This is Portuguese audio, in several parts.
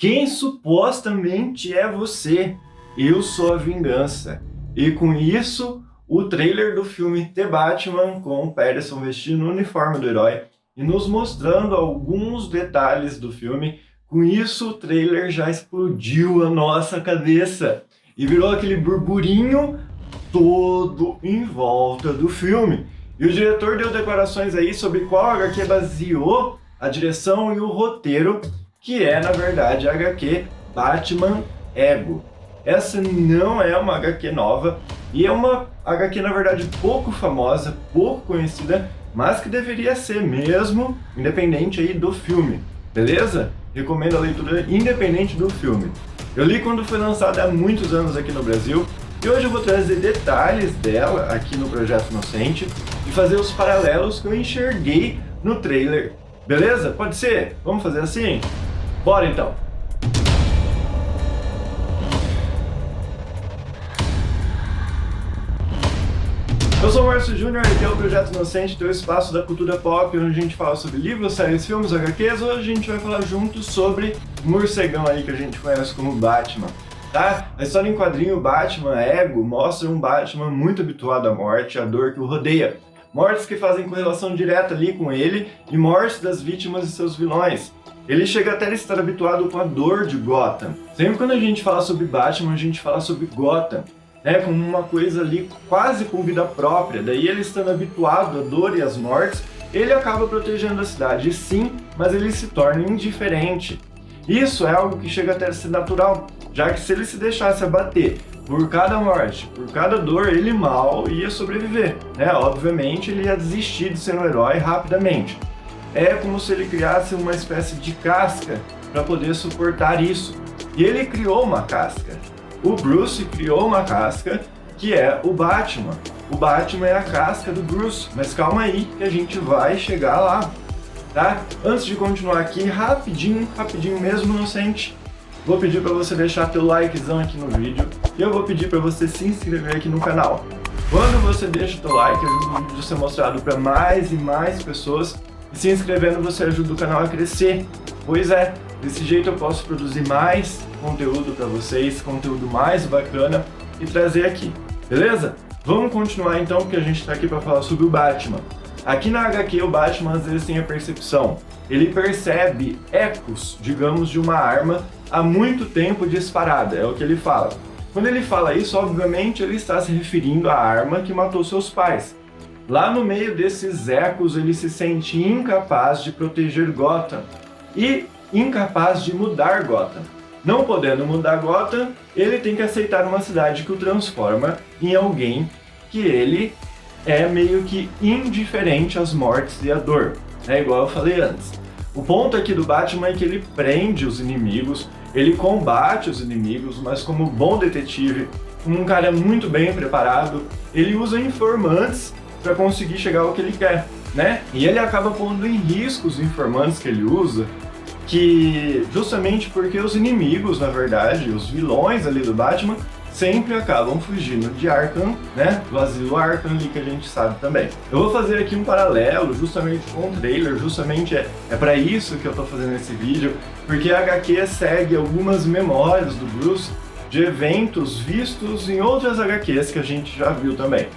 Quem supostamente é você? Eu sou a vingança. E com isso, o trailer do filme The Batman, com o Pattinson vestindo o uniforme do herói e nos mostrando alguns detalhes do filme. Com isso, o trailer já explodiu a nossa cabeça e virou aquele burburinho todo em volta do filme. E o diretor deu declarações aí sobre qual HQ baseou a direção e o roteiro, que é, na verdade, a HQ Batman Ego. Essa não é uma HQ nova e é uma HQ, na verdade, pouco famosa, pouco conhecida, mas que deveria ser mesmo, independente aí do filme, beleza? Recomendo a leitura independente do filme. Eu li quando foi lançada há muitos anos aqui no Brasil e hoje eu vou trazer detalhes dela aqui no Projeto Inocente e fazer os paralelos que eu enxerguei no trailer, beleza? Pode ser? Vamos fazer assim? Bora então! Eu sou o Márcio Júnior e aqui é o Projeto Inocente, teu espaço da cultura pop, onde a gente fala sobre livros, séries, filmes, HQs. Hoje a gente vai falar juntos sobre o morcegão aí que a gente conhece como Batman, tá? A história em quadrinho Batman Ego mostra um Batman muito habituado à morte, à dor que o rodeia. Mortes que fazem correlação direta ali com ele e mortes das vítimas e seus vilões. Ele chega até a estar habituado com a dor de Gotham. Sempre quando a gente fala sobre Batman, a gente fala sobre Gotham, né, como uma coisa ali quase com vida própria. Daí ele estando habituado à dor e às mortes, ele acaba protegendo a cidade, sim, mas ele se torna indiferente. Isso é algo que chega até a ser natural, já que se ele se deixasse abater por cada morte, por cada dor, ele mal ia sobreviver, né? Obviamente ele ia desistir de ser um herói rapidamente. É como se ele criasse uma espécie de casca para poder suportar isso. E ele criou uma casca. O Bruce criou uma casca que é o Batman. O Batman é a casca do Bruce, mas calma aí que a gente vai chegar lá, tá? Antes de continuar aqui, rapidinho mesmo, inocente, vou pedir para você deixar teu likezão aqui no vídeo e eu vou pedir para você se inscrever aqui no canal. Quando você deixa o teu like, ajuda o vídeo a ser mostrado para mais e mais pessoas e se inscrevendo você ajuda o canal a crescer. Pois é, desse jeito eu posso produzir mais conteúdo para vocês, conteúdo mais bacana e trazer aqui, beleza? Vamos continuar então, porque a gente está aqui para falar sobre o Batman. Aqui na HQ o Batman às vezes tem a percepção, ele percebe ecos, digamos, de uma arma há muito tempo disparada, é o que ele fala. Quando ele fala isso, obviamente ele está se referindo à arma que matou seus pais. Lá no meio desses ecos ele se sente incapaz de proteger Gotham e incapaz de mudar Gotham. Não podendo mudar Gotham, ele tem que aceitar uma cidade que o transforma em alguém que ele é meio que indiferente às mortes e à dor. É igual eu falei antes. O ponto aqui do Batman é que ele prende os inimigos, ele combate os inimigos, mas como bom detetive, como um cara muito bem preparado, ele usa informantes para conseguir chegar ao que ele quer, né? E ele acaba pondo em risco os informantes que ele usa, que justamente porque os inimigos, na verdade, os vilões ali do Batman, sempre acabam fugindo de Arkham, né? Do asilo Arkham ali que a gente sabe também. Eu vou fazer aqui um paralelo justamente com o trailer, justamente é para isso que eu tô fazendo esse vídeo, porque a HQ segue algumas memórias do Bruce de eventos vistos em outras HQs que a gente já viu também.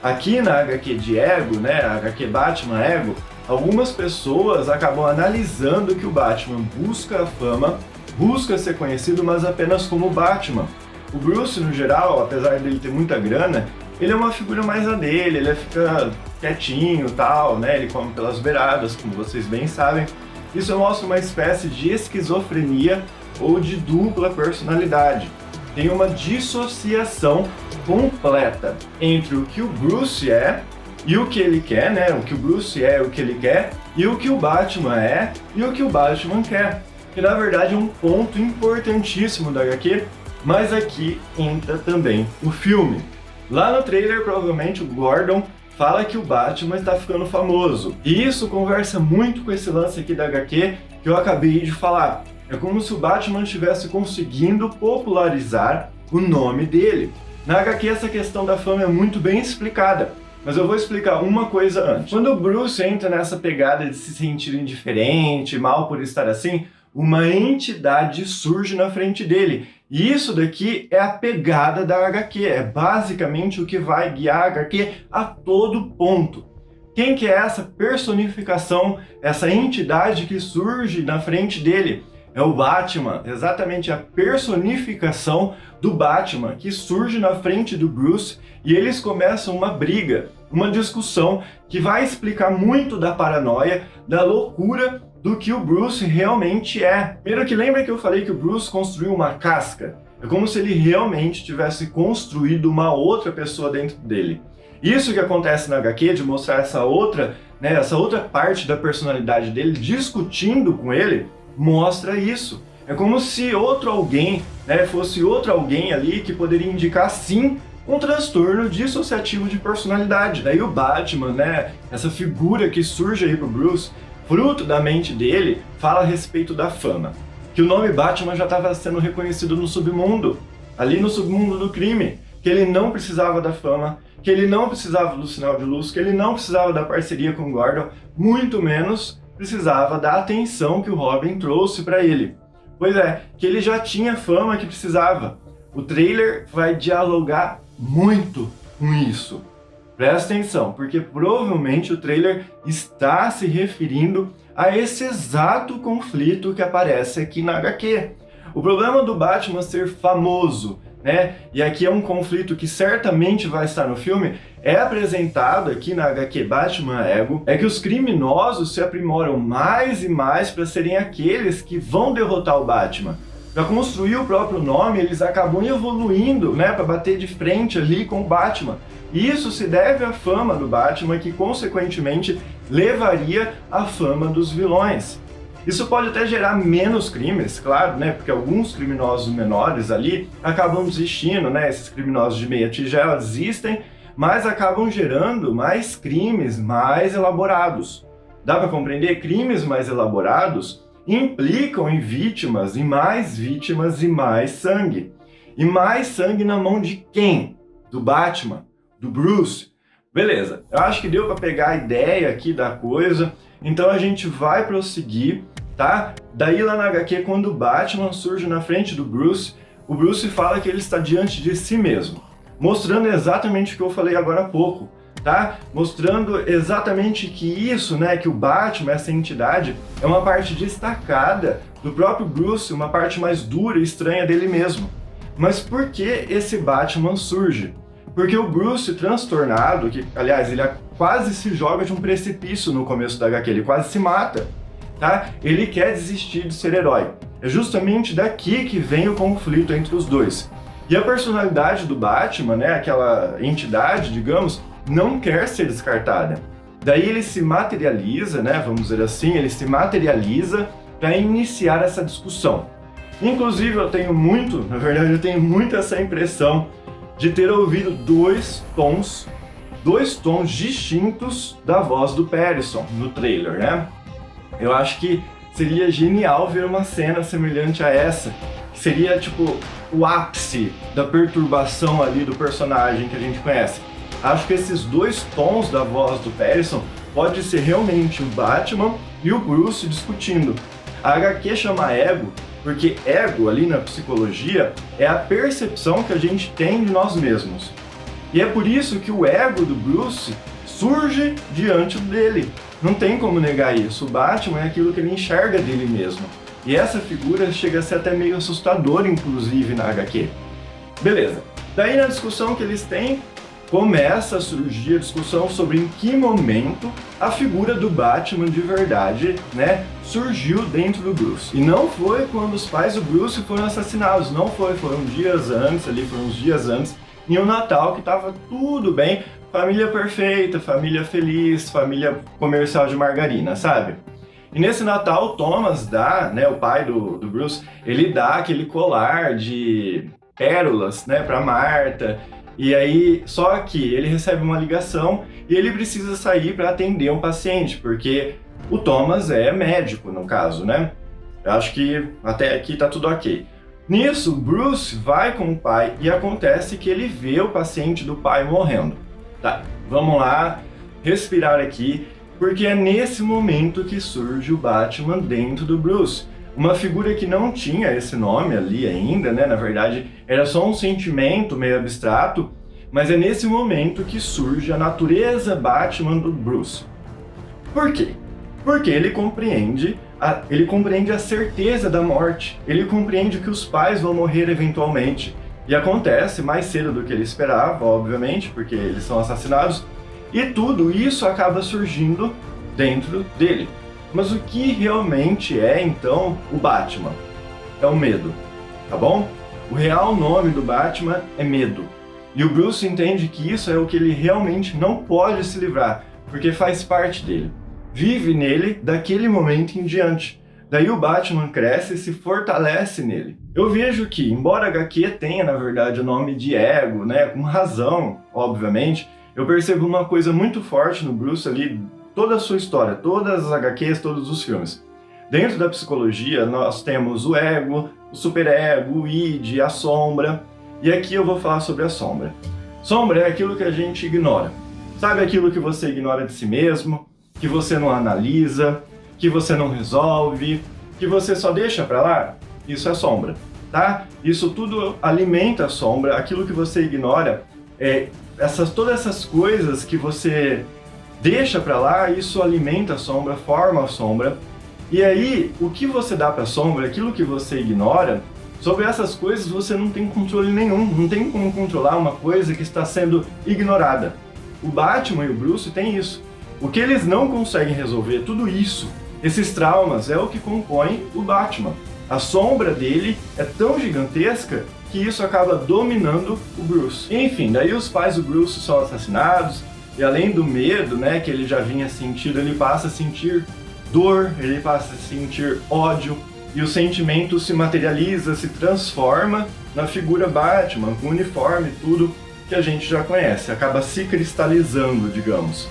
Aqui na HQ de Ego, né, a HQ Batman Ego, algumas pessoas acabam analisando que o Batman busca a fama, busca ser conhecido, mas apenas como Batman. O Bruce, no geral, apesar dele ter muita grana, ele é uma figura mais a dele, ele fica quietinho e tal, né? Ele come pelas beiradas, como vocês bem sabem. Isso mostra uma espécie de esquizofrenia ou de dupla personalidade. Tem uma dissociação completa entre o que o Bruce é e o que ele quer, né? O que o Bruce é, o que ele quer, e o que o Batman é e o que o Batman quer. Que na verdade é um ponto importantíssimo da HQ, mas aqui entra também o filme. Lá no trailer, provavelmente o Gordon fala que o Batman está ficando famoso. E isso conversa muito com esse lance aqui da HQ que eu acabei de falar. É como se o Batman estivesse conseguindo popularizar o nome dele. Na HQ essa questão da fama é muito bem explicada. Mas eu vou explicar uma coisa antes. Quando o Bruce entra nessa pegada de se sentir indiferente, mal por estar assim, uma entidade surge na frente dele. E isso daqui é a pegada da HQ, é basicamente o que vai guiar a HQ a todo ponto. Quem que é essa personificação, essa entidade que surge na frente dele? É o Batman, exatamente a personificação do Batman, que surge na frente do Bruce e eles começam uma briga, uma discussão que vai explicar muito da paranoia, da loucura do que o Bruce realmente é. Primeiro que lembra que eu falei que o Bruce construiu uma casca? É como se ele realmente tivesse construído uma outra pessoa dentro dele. Isso que acontece na HQ, de mostrar essa outra parte da personalidade dele, discutindo com ele, mostra isso. É como se outro alguém, fosse outro alguém ali que poderia indicar sim um transtorno dissociativo de personalidade. Daí o Batman, essa figura que surge aí pro Bruce, fruto da mente dele, fala a respeito da fama. Que o nome Batman já estava sendo reconhecido no submundo, ali no submundo do crime, que ele não precisava da fama, que ele não precisava do sinal de luz, que ele não precisava da parceria com o Gordon, muito menos precisava da atenção que o Robin trouxe para ele. Pois é, que ele já tinha a fama que precisava. O trailer vai dialogar muito com isso. Presta atenção, porque provavelmente o trailer está se referindo a esse exato conflito que aparece aqui na HQ. O problema do Batman ser famoso, e aqui é um conflito que certamente vai estar no filme, é apresentado aqui na HQ Batman Ego, é que os criminosos se aprimoram mais e mais para serem aqueles que vão derrotar o Batman. Para construir o próprio nome, eles acabam evoluindo, para bater de frente ali com o Batman. E isso se deve à fama do Batman, que consequentemente levaria à fama dos vilões. Isso pode até gerar menos crimes, claro, porque alguns criminosos menores ali acabam desistindo, esses criminosos de meia tigela desistem, mas acabam gerando mais crimes mais elaborados. Dá para compreender? Crimes mais elaborados implicam em vítimas, e mais sangue. E mais sangue na mão de quem? Do Batman? Do Bruce? Beleza, eu acho que deu para pegar a ideia aqui da coisa, então a gente vai prosseguir, tá? Daí lá na HQ, quando o Batman surge na frente do Bruce, o Bruce fala que ele está diante de si mesmo, mostrando exatamente o que eu falei agora há pouco, tá? Mostrando exatamente que isso, que o Batman, essa entidade, é uma parte destacada do próprio Bruce, uma parte mais dura e estranha dele mesmo. Mas por que esse Batman surge? Porque o Bruce transtornado, que aliás ele quase se joga de um precipício no começo da HQ, ele quase se mata, tá? Ele quer desistir de ser herói. É justamente daqui que vem o conflito entre os dois. E a personalidade do Batman, aquela entidade, digamos, não quer ser descartada. Daí ele se materializa, vamos dizer assim, ele se materializa para iniciar essa discussão. Inclusive eu tenho muito essa impressão de ter ouvido dois tons distintos da voz do Pattinson no trailer, Eu acho que seria genial ver uma cena semelhante a essa, que seria tipo o ápice da perturbação ali do personagem que a gente conhece. Acho que esses dois tons da voz do Pattinson pode ser realmente o Batman e o Bruce discutindo. A HQ chama ego porque ego ali na psicologia é a percepção que a gente tem de nós mesmos. E é por isso que o ego do Bruce surge diante dele. Não tem como negar isso. O Batman é aquilo que ele enxerga dele mesmo. E essa figura chega a ser até meio assustadora, inclusive, na HQ. Beleza. Daí na discussão que eles têm, começa a surgir a discussão sobre em que momento a figura do Batman de verdade, surgiu dentro do Bruce. E não foi quando os pais do Bruce foram assassinados, não foi, foram uns dias antes, em um Natal que tava tudo bem, família perfeita, família feliz, família comercial de margarina, sabe? E nesse Natal o Thomas dá, o pai do Bruce, ele dá aquele colar de pérolas, pra Marta. E aí, só que ele recebe uma ligação e ele precisa sair para atender um paciente, porque o Thomas é médico, no caso, Eu acho que até aqui tá tudo ok. Nisso, Bruce vai com o pai e acontece que ele vê o paciente do pai morrendo. Tá, vamos lá, respirar aqui, porque é nesse momento que surge o Batman dentro do Bruce. uma figura que não tinha esse nome ali ainda, né? Na verdade, era só um sentimento meio abstrato, mas é nesse momento que surge a natureza Batman do Bruce. Por quê? Porque ele compreende a certeza da morte, ele compreende que os pais vão morrer eventualmente, e acontece mais cedo do que ele esperava, obviamente, porque eles são assassinados, e tudo isso acaba surgindo dentro dele. Mas o que realmente é, então, o Batman? É o medo, tá bom? O real nome do Batman é medo. E o Bruce entende que isso é o que ele realmente não pode se livrar, porque faz parte dele. Vive nele daquele momento em diante. Daí o Batman cresce e se fortalece nele. Eu vejo que, embora a HQ tenha, na verdade, o nome de ego, né, com razão, obviamente, eu percebo uma coisa muito forte no Bruce ali, toda a sua história, todas as HQs, todos os filmes. Dentro da psicologia, nós temos o ego, o superego, o id, a sombra. E aqui eu vou falar sobre a sombra. Sombra é aquilo que a gente ignora. Sabe aquilo que você ignora de si mesmo, que você não analisa, que você não resolve, que você só deixa pra lá? Isso é sombra, tá? Isso tudo alimenta a sombra. Aquilo que você ignora, todas essas coisas que você deixa pra lá, isso alimenta a sombra, forma a sombra. E aí, o que você dá pra sombra, aquilo que você ignora, sobre essas coisas você não tem controle nenhum, não tem como controlar uma coisa que está sendo ignorada. O Batman e o Bruce têm isso. O que eles não conseguem resolver, tudo isso, esses traumas, é o que compõe o Batman. A sombra dele é tão gigantesca que isso acaba dominando o Bruce. Enfim, daí os pais do Bruce são assassinados, e além do medo, né, que ele já vinha sentindo, ele passa a sentir dor, ele passa a sentir ódio, e o sentimento se materializa, se transforma na figura Batman, com o uniforme e tudo que a gente já conhece, acaba se cristalizando, digamos.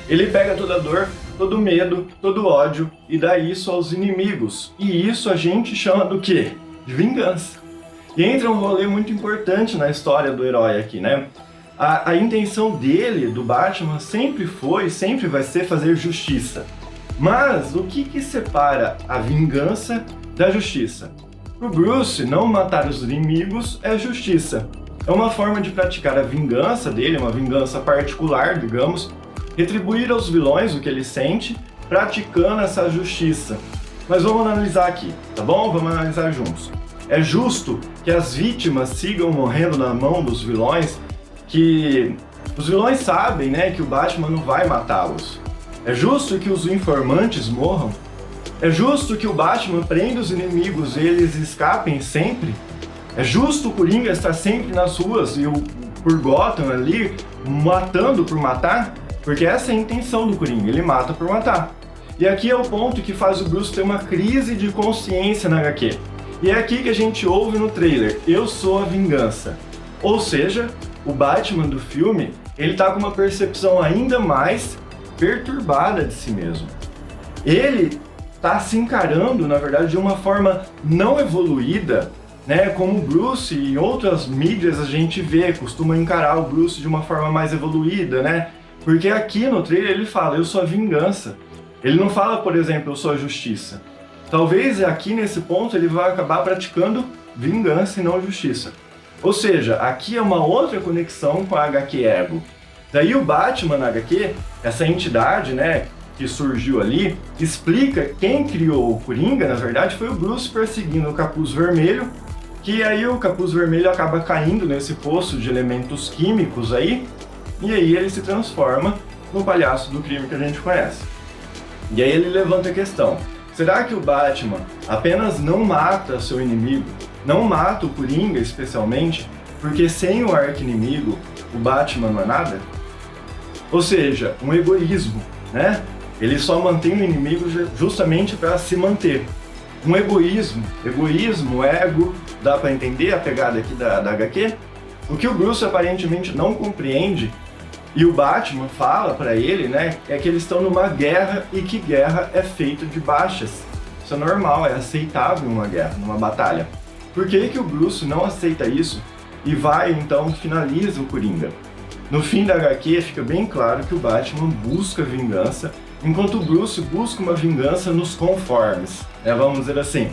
Ele pega toda a dor, todo o medo, todo o ódio e dá isso aos inimigos. E isso a gente chama do quê? De vingança. E entra um rolê muito importante na história do herói aqui, né? A intenção dele, do Batman, sempre foi, sempre vai ser fazer justiça. Mas o que separa a vingança da justiça? Para o Bruce, não matar os inimigos é justiça. É uma forma de praticar a vingança dele, uma vingança particular, digamos, retribuir aos vilões o que ele sente, praticando essa justiça. Mas vamos analisar aqui, tá bom? Vamos analisar juntos. É justo que as vítimas sigam morrendo na mão dos vilões, que os vilões sabem, né, que o Batman não vai matá-los. É justo que os informantes morram? É justo que o Batman prenda os inimigos e eles escapem sempre? É justo o Coringa estar sempre nas ruas e por Gotham ali, matando por matar? Porque essa é a intenção do Coringa, ele mata por matar. E aqui é o ponto que faz o Bruce ter uma crise de consciência na HQ. E é aqui que a gente ouve no trailer, eu sou a vingança. Ou seja, o Batman do filme, ele tá com uma percepção ainda mais perturbada de si mesmo. Ele tá se encarando, na verdade, de uma forma não evoluída, né? Como o Bruce e em outras mídias a gente vê, costuma encarar o Bruce de uma forma mais evoluída, né? Porque aqui no trailer ele fala, eu sou a vingança. Ele não fala, por exemplo, eu sou a justiça. Talvez aqui nesse ponto ele vai acabar praticando vingança e não justiça. Ou seja, aqui é uma outra conexão com a HQ Ego. Daí o Batman na HQ, essa entidade, né, que surgiu ali, explica quem criou o Coringa, na verdade, foi o Bruce perseguindo o Capuz Vermelho, que aí o Capuz Vermelho acaba caindo nesse poço de elementos químicos aí, e aí ele se transforma no palhaço do crime que a gente conhece. E aí ele levanta a questão, será que o Batman apenas não mata seu inimigo, não mata o Coringa especialmente, porque sem o arqui-inimigo o Batman não é nada? Ou seja, um egoísmo, né? Ele só mantém o inimigo justamente para se manter. Um egoísmo, ego, dá para entender a pegada aqui da HQ? O que o Bruce aparentemente não compreende, e o Batman fala para ele, né, é que eles estão numa guerra e que guerra é feita de baixas. Isso é normal, é aceitável uma guerra, numa batalha. Por que o Bruce não aceita isso e vai, então, finaliza o Coringa? No fim da HQ fica bem claro que o Batman busca vingança, enquanto o Bruce busca uma vingança nos conformes, né, vamos dizer assim.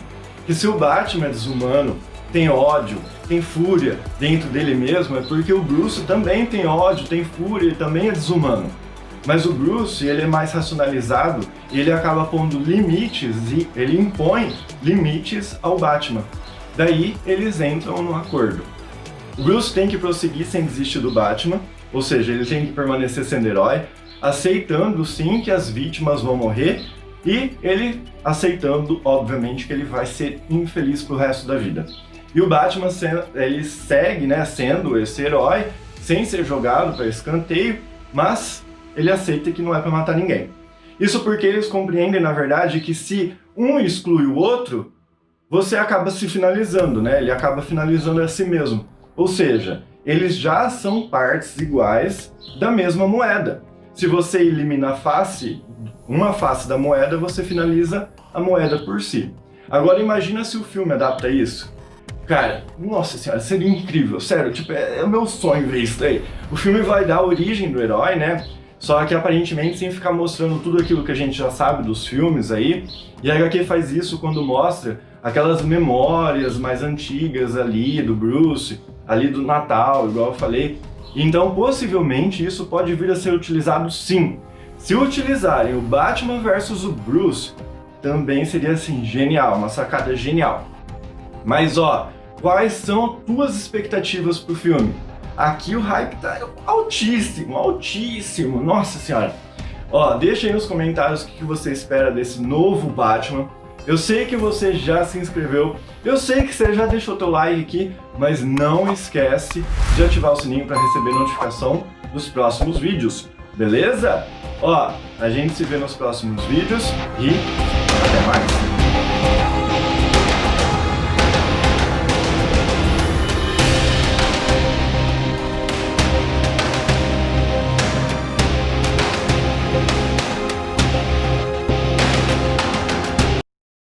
Que se o Batman é desumano, tem ódio, tem fúria dentro dele mesmo, é porque o Bruce também tem ódio, tem fúria e também é desumano. Mas o Bruce, ele é mais racionalizado e ele acaba pondo limites e ele impõe limites ao Batman. Daí eles entram no acordo. O Bruce tem que prosseguir sem desistir do Batman, ou seja, ele tem que permanecer sendo herói, aceitando sim que as vítimas vão morrer e ele aceitando, obviamente, que ele vai ser infeliz pro resto da vida. E o Batman, ele segue, né, sendo esse herói, sem ser jogado para escanteio, mas ele aceita que não é para matar ninguém. Isso porque eles compreendem, na verdade, que se um exclui o outro, você acaba se finalizando, né? Ele acaba finalizando a si mesmo. Ou seja, eles já são partes iguais da mesma moeda. Se você elimina uma face da moeda, você finaliza a moeda por si. Agora imagina se o filme adapta isso. Cara, nossa senhora, seria incrível, sério, tipo, é o meu sonho ver isso daí. O filme vai dar a origem do herói, né? Só que aparentemente sem ficar mostrando tudo aquilo que a gente já sabe dos filmes aí. E a HQ faz isso quando mostra aquelas memórias mais antigas ali do Bruce, ali do Natal, igual eu falei. Então, possivelmente, isso pode vir a ser utilizado sim. Se utilizarem o Batman versus o Bruce, também seria assim, genial, uma sacada genial. Mas ó, quais são as tuas expectativas pro filme? Aqui o hype tá altíssimo, altíssimo, nossa senhora. Ó, deixa aí nos comentários o que você espera desse novo Batman. Eu sei que você já se inscreveu, eu sei que você já deixou teu like aqui, mas não esquece de ativar o sininho para receber notificação dos próximos vídeos, beleza? Ó, a gente se vê nos próximos vídeos e até mais!